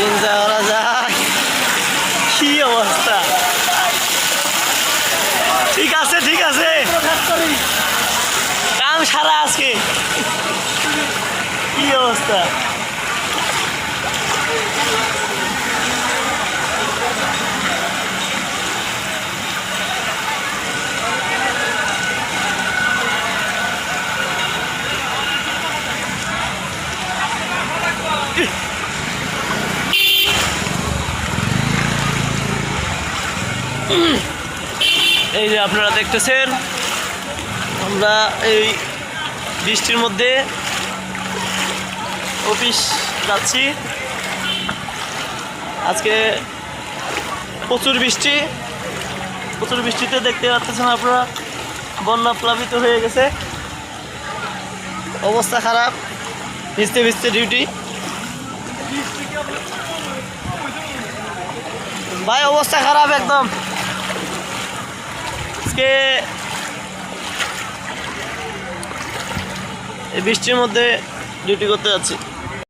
চিন্তা করা যায় কি অবস্থা। ঠিক আছে ঠিক আছে, কাম সারা আজকে। কি অবস্থা, এই যে আপনারা দেখতেছেন আমরা এই বৃষ্টির মধ্যে অফিস যাচ্ছি। আজকে প্রচুর বৃষ্টিতে দেখতে পাচ্ছেন আপনারা বন্যা প্লাবিত হয়ে গেছে, অবস্থা খারাপ, ভিজতে ভিজতে ডিউটি। ভাই অবস্থা খারাপ একদম, আজকে এই বৃষ্টির মধ্যে ডিউটি করতে যাচ্ছি।